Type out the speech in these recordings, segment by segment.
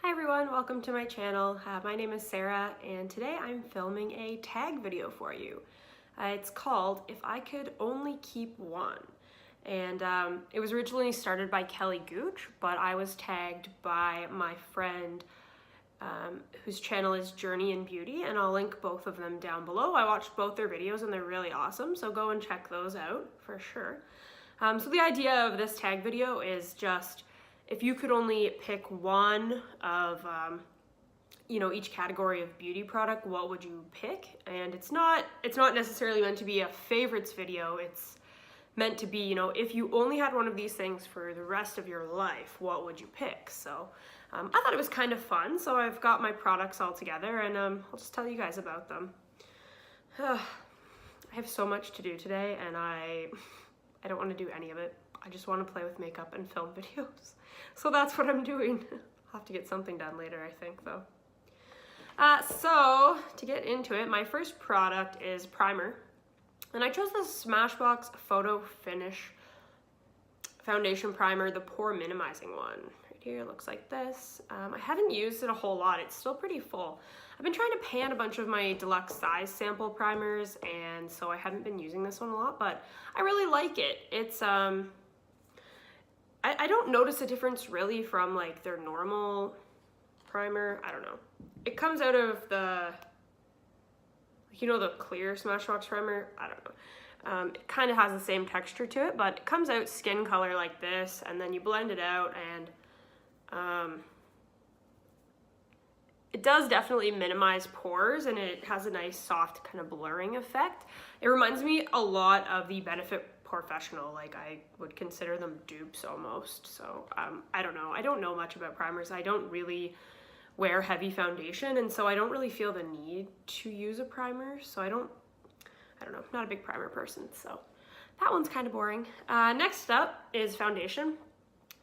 Hi everyone, welcome to my channel. My name is Sarah and today I'm filming a tag video for you. It's called If I Could Only Keep One. And it was originally started by Kelly Gooch, but I was tagged by my friend whose channel is JourneyInBeauty, and I'll link both of them down below. I watched both their videos and they're really awesome, so go and check those out for sure. So the idea of this tag video is just if you could only pick one of each category of beauty product, what would you pick? And it's not necessarily meant to be a favorites video. It's meant to be, if you only had one of these things for the rest of your life, what would you pick? So I thought it was kind of fun, so I've got my products all together and I'll just tell you guys about them. I have so much to do today and I don't want to do any of it. I just want to play with makeup and film videos. So that's what I'm doing. I'll have to get something done later, I think, though. So to get into it, my first product is primer. And I chose the Smashbox Photo Finish Foundation Primer, the pore minimizing one. Right here, it looks like this. I haven't used it a whole lot. It's still pretty full. I've been trying to pan a bunch of my deluxe size sample primers, and so I haven't been using this one a lot, but I really like it. It's, I don't notice a difference really from like their normal primer. I don't know. It comes out of the, the clear Smashbox primer. I don't know. It kind of has the same texture to it, but it comes out skin color like this, and then you blend it out, and it does definitely minimize pores, and it has a nice soft kind of blurring effect. It reminds me a lot of the Benefit Professional. Like, I would consider them dupes almost. So I don't know. I don't know much about primers. I don't really wear heavy foundation, and so I don't really feel the need to use a primer. So I don't know. I'm not a big primer person, so that one's kind of boring. Next up is foundation.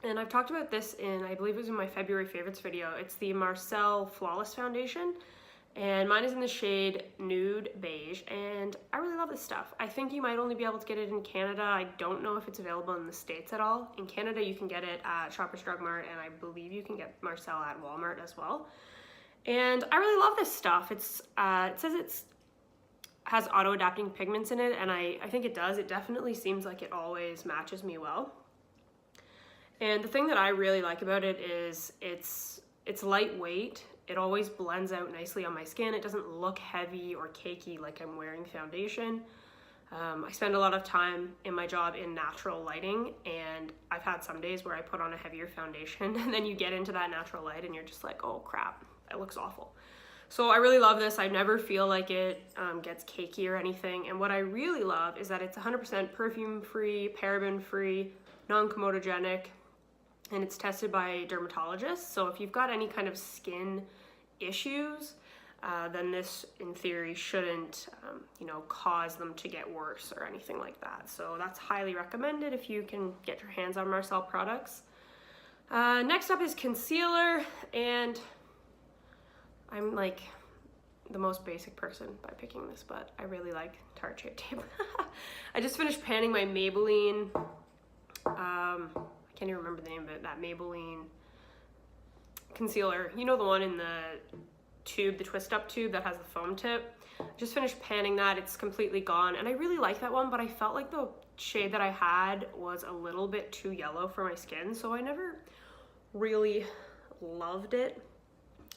And I've talked about this in, I believe it was in my February favorites video. It's the Marcel Flawless Foundation, and mine is in the shade Nude Beige, and I really love this stuff. I think you might only be able to get it in Canada. I don't know if it's available in the States at all. In Canada, you can get it at Shoppers Drug Mart, and I believe you can get Marcel at Walmart as well. And I really love this stuff. It's it says it has auto-adapting pigments in it, and I think it does. It definitely seems like it always matches me well. And the thing that I really like about it is it's lightweight. It always blends out nicely on my skin. It doesn't look heavy or cakey like I'm wearing foundation. I spend a lot of time in my job in natural lighting, and I've had some days where I put on a heavier foundation and then you get into that natural light and you're just like, oh crap, it looks awful. So I really love this. I never feel like it gets cakey or anything. And what I really love is that it's 100% perfume-free, paraben-free, non-comedogenic, and it's tested by dermatologists. So if you've got any kind of skin issues, then this in theory shouldn't cause them to get worse or anything like that. So that's highly recommended if you can get your hands on Marcel products. Next up is concealer, and I'm like the most basic person by picking this, but I really like Tarte Shape Tape. I just finished panning my Maybelline, I can't even remember the name of it, that Maybelline concealer. You know, the one in the tube, the twist up tube that has the foam tip. Just finished panning that. It's completely gone, and I really like that one, but I felt like the shade that I had was a little bit too yellow for my skin, so I never really loved it.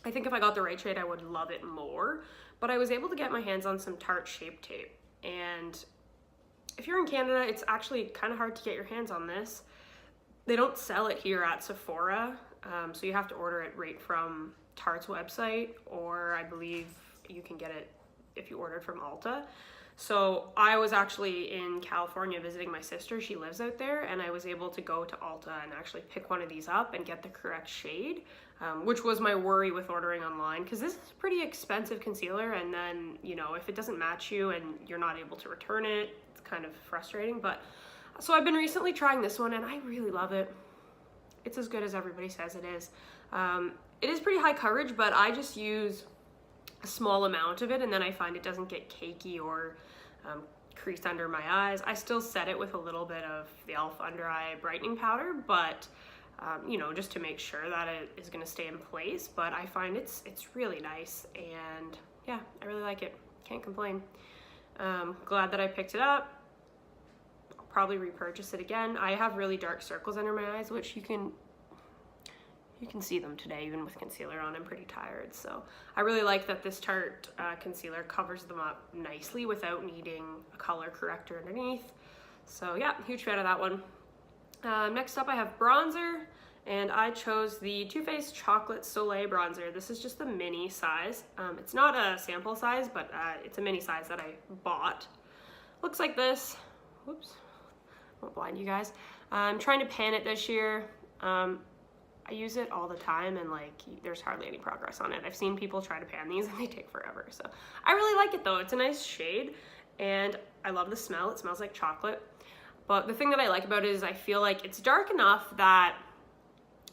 I think if I got the right shade, I would love it more, but I was able to get my hands on some Tarte Shape Tape, and if you're in Canada, it's actually kind of hard to get your hands on this. They don't sell it here at Sephora, so you have to order it right from Tarte's website, or I believe you can get it if you ordered from Ulta. So I was actually in California visiting my sister. She lives out there, and I was able to go to Ulta and actually pick one of these up and get the correct shade, which was my worry with ordering online, because this is a pretty expensive concealer, and then, if it doesn't match you and you're not able to return it, it's kind of frustrating. But so I've been recently trying this one, and I really love it. It's as good as everybody says it is. It is pretty high coverage, but I just use a small amount of it, and then I find it doesn't get cakey or crease under my eyes. I still set it with a little bit of the e.l.f. under eye brightening powder, but you know, just to make sure that it is going to stay in place. But I find it's really nice, and yeah, I really like it. Can't complain. Glad that I picked it up. I'll probably repurchase it again. I have really dark circles under my eyes, which you can see them today even with concealer on. I'm pretty tired, so I really like that this Tarte concealer covers them up nicely without needing a color corrector underneath. So yeah, huge fan of that one. Next up I have bronzer, and I chose the Too Faced Chocolate Soleil bronzer. This is just the mini size. It's not a sample size, but it's a mini size that I bought. Looks like this. Whoops, won't blind you guys. I'm trying to pan it this year. I use it all the time, and like there's hardly any progress on it. I've seen people try to pan these and they take forever. So I really like it though. It's a nice shade, and I love the smell. It smells like chocolate. But the thing that I like about it is I feel like it's dark enough that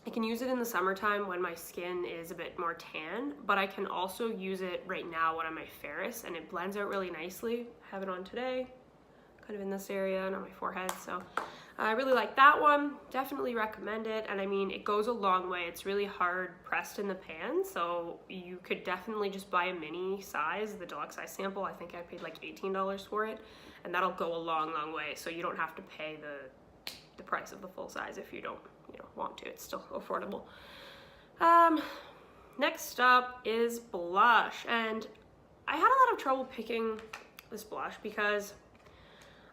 I can use it in the summertime when my skin is a bit more tan, but I can also use it right now when I'm my fairest, and it blends out really nicely. I have it on today, kind of in this area and on my forehead. So I really like that one. Definitely recommend it. And I mean, it goes a long way. It's really hard pressed in the pan, so you could definitely just buy a mini size, the deluxe size sample. I think I paid like $18 for it, and that'll go a long way. So you don't have to pay the price of the full size if you don't, you know, want to. It's still affordable. Next up is blush, and I had a lot of trouble picking this blush because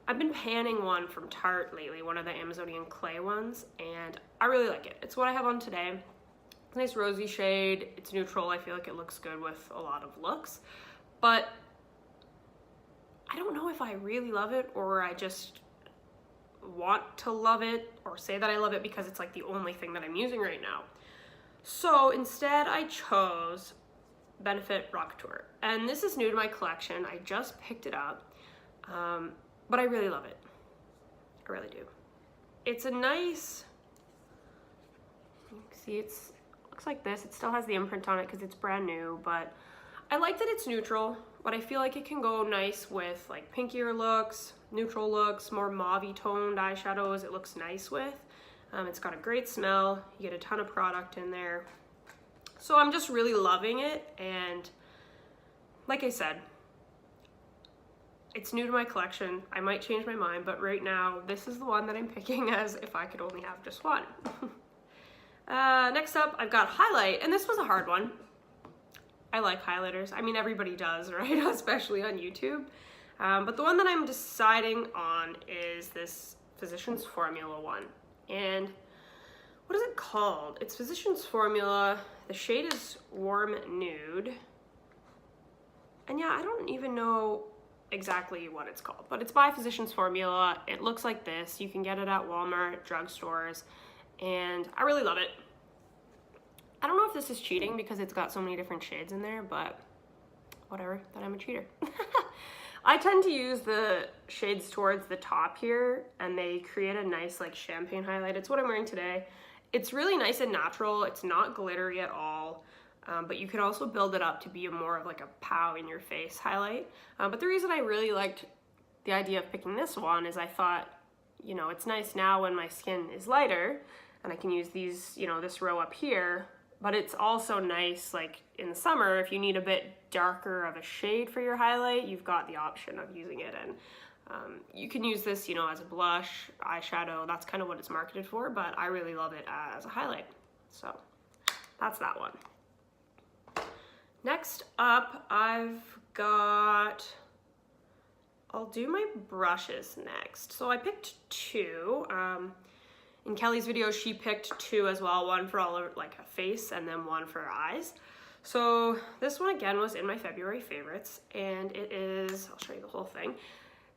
I've been panning one from Tarte lately, one of the Amazonian clay ones, and I really like it. It's what I have on today. It's a nice rosy shade. It's neutral. I feel like it looks good with a lot of looks, but I don't know if I really love it or I just want to love it or say that I love it because it's like the only thing that I'm using right now. So instead I chose Benefit Rock Tour, and this is new to my collection. I just picked it up. But I really love it. I really do. It's a nice, you can see it looks like this. It still has the imprint on it because it's brand new, but I like that it's neutral, but I feel like it can go nice with like pinkier looks, neutral looks, more mauve-y toned eyeshadows. It looks nice with. It's got a great smell. You get a ton of product in there. So I'm just really loving it, and like I said, it's new to my collection. I might change my mind, but right now, this is the one that I'm picking as if I could only have just one. Next up, I've got highlight, and this was a hard one. I like highlighters. I mean, everybody does, right? Especially on YouTube. But the one that I'm deciding on is this Physicians Formula one. And what is it called? It's Physicians Formula. The shade is Warm Nude. And yeah, I don't even know exactly what it's called, but it's by Physicians Formula. It looks like this. You can get it at Walmart, drugstores, and I really love it. I don't know if this is cheating because it's got so many different shades in there, but whatever, then I'm a cheater. I tend to use the shades towards the top here, and they create a nice like champagne highlight. It's what I'm wearing today. It's really nice and natural. It's not glittery at all. But you can also build it up to be more of like a pow in your face highlight. But the reason I really liked the idea of picking this one is I thought, you know, it's nice now when my skin is lighter and I can use these, you know, this row up here, but it's also nice like in the summer if you need a bit darker of a shade for your highlight, you've got the option of using it. And you can use this, you know, as a blush, eyeshadow. That's kind of what it's marketed for, but I really love it as a highlight. So that's that one. Next up, I've got, I'll do my brushes next. So I picked two. In Kelly's video, she picked two as well, one for all of like a face and then one for eyes. So this one again was in my February favorites, and it is, I'll show you the whole thing.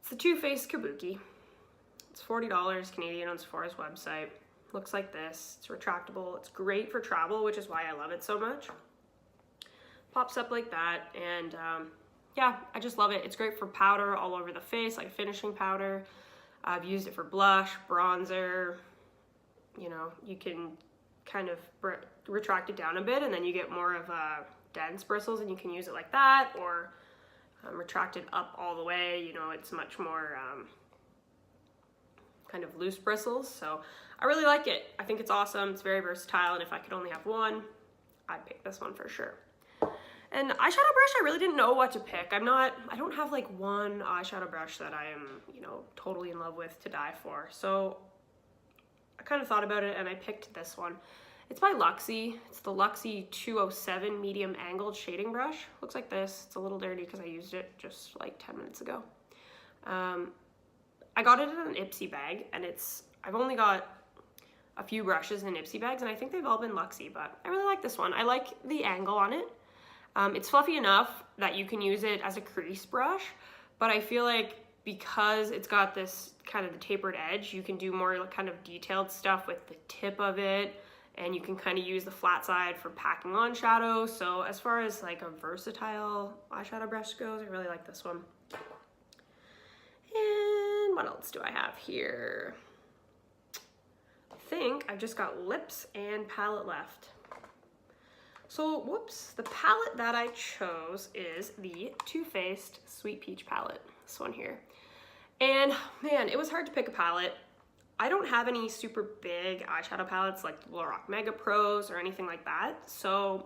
It's the Too Faced Kabuki. It's $40 Canadian on Sephora's website. Looks like this. It's retractable. It's great for travel, which is why I love it so much. Pops up like that, and yeah, I just love it. It's great for powder all over the face, like finishing powder. I've used it for blush, bronzer. You know, you can kind of retract it down a bit, and then you get more of dense bristles, and you can use it like that, or retract it up all the way. You know, it's much more kind of loose bristles. So I really like it. I think it's awesome. It's very versatile, and if I could only have one, I'd pick this one for sure. And eyeshadow brush, I really didn't know what to pick. I don't have like one eyeshadow brush that I am, you know, totally in love with to die for. So I kind of thought about it and I picked this one. It's by Luxie. It's the Luxie 207 medium angled shading brush. Looks like this. It's a little dirty because I used it just like 10 minutes ago. I got it in an Ipsy bag, and I've only got a few brushes in Ipsy bags, and I think they've all been Luxie, but I really like this one. I like the angle on it. It's fluffy enough that you can use it as a crease brush, but I feel like because it's got this kind of the tapered edge, you can do more kind of detailed stuff with the tip of it, and you can kind of use the flat side for packing on shadow. So as far as like a versatile eyeshadow brush goes, I really like this one. And what else do I have here? I think I've just got lips and palette left. So, whoops, the palette that I chose is the Too Faced Sweet Peach palette, this one here. And man, it was hard to pick a palette. I don't have any super big eyeshadow palettes like the Lorac Mega Pros or anything like that. So,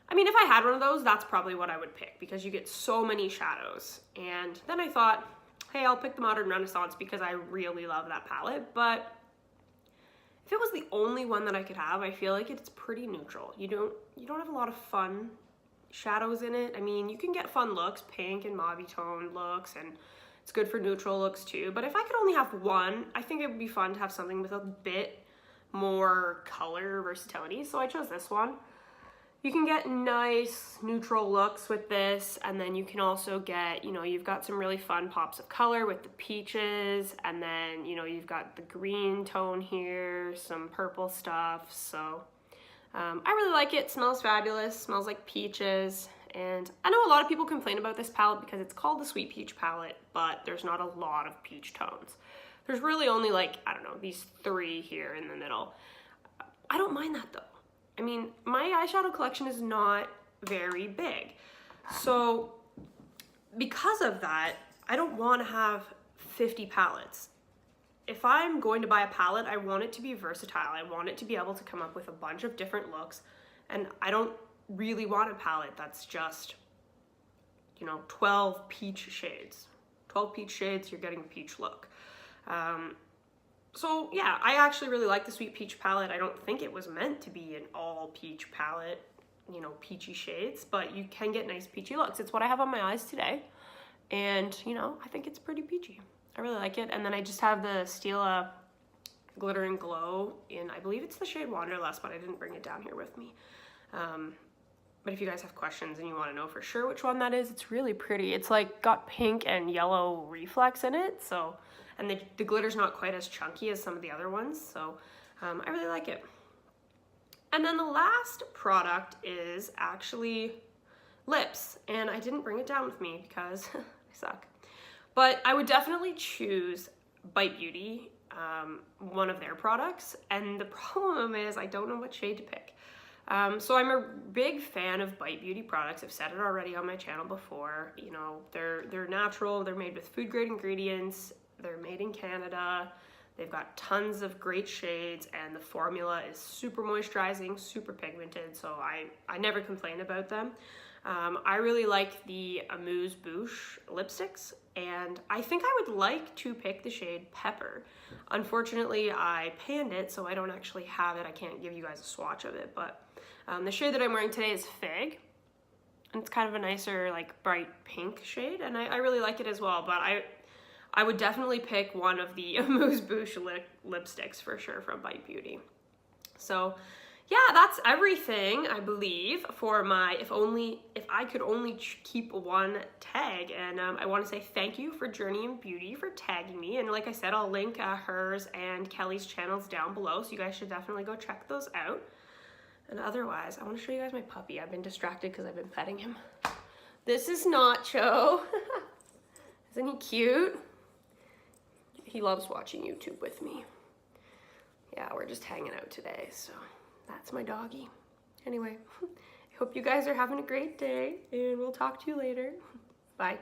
I mean, if I had one of those, that's probably what I would pick because you get so many shadows. And then I thought, hey, I'll pick the Modern Renaissance because I really love that palette. But if it was the only one that I could have, I feel like it's pretty neutral. You don't have a lot of fun shadows in it. I mean, you can get fun looks, pink and mauve tone looks, and it's good for neutral looks too. But if I could only have one, I think it would be fun to have something with a bit more color versatility. So I chose this one. You can get nice neutral looks with this, and then you can also get, you know, you've got some really fun pops of color with the peaches, and then, you know, you've got the green tone here, some purple stuff. So I really like it. Smells fabulous, smells like peaches. And I know a lot of people complain about this palette because it's called the Sweet Peach palette, but there's not a lot of peach tones. There's really only like, I don't know, these three here in the middle. I don't mind that though. I mean, my eyeshadow collection is not very big. So because of that, I don't want to have 50 palettes. If I'm going to buy a palette, I want it to be versatile. I want it to be able to come up with a bunch of different looks. And I don't really want a palette that's just, you know, 12 peach shades. 12 peach shades, you're getting a peach look. So yeah, I actually really like the Sweet Peach palette. I don't think it was meant to be an all peach palette, you know, peachy shades, but you can get nice peachy looks. It's what I have on my eyes today. And, you know, I think it's pretty peachy. I really like it. And then I just have the Stila Glitter and Glow in, I believe it's the shade Wanderlust, but I didn't bring it down here with me. But if you guys have questions and you want to know for sure which one that is, it's really pretty. It's like got pink and yellow reflex in it. So, and the glitter's not quite as chunky as some of the other ones. So I really like it. And then the last product is actually lips. And I didn't bring it down with me because I suck. But I would definitely choose Bite Beauty, one of their products. And the problem is I don't know what shade to pick. So I'm a big fan of Bite Beauty products. I've said it already on my channel before. You know, they're natural, they're made with food grade ingredients, they're made in Canada, they've got tons of great shades, and the formula is super moisturizing, super pigmented, so I never complain about them. I really like the Amuse Bouche lipsticks, and I think I would like to pick the shade Pepper. Unfortunately, I panned it, so I don't actually have it. I can't give you guys a swatch of it, but the shade that I'm wearing today is Fig, and it's kind of a nicer, like, bright pink shade, and I really like it as well, but I would definitely pick one of the Amuse Bouche lipsticks for sure from Bite Beauty. So yeah, that's everything, I believe, for my if I could only keep one tag. And I want to say thank you for JourneyInBeauty for tagging me. And like I said, I'll link hers and Kelly's channels down below, so you guys should definitely go check those out. And otherwise, I want to show you guys my puppy. I've been distracted because I've been petting him. This is Nacho. Isn't he cute? He loves watching YouTube with me. Yeah, we're just hanging out today, so that's my doggy. Anyway, I hope you guys are having a great day, and we'll talk to you later. Bye.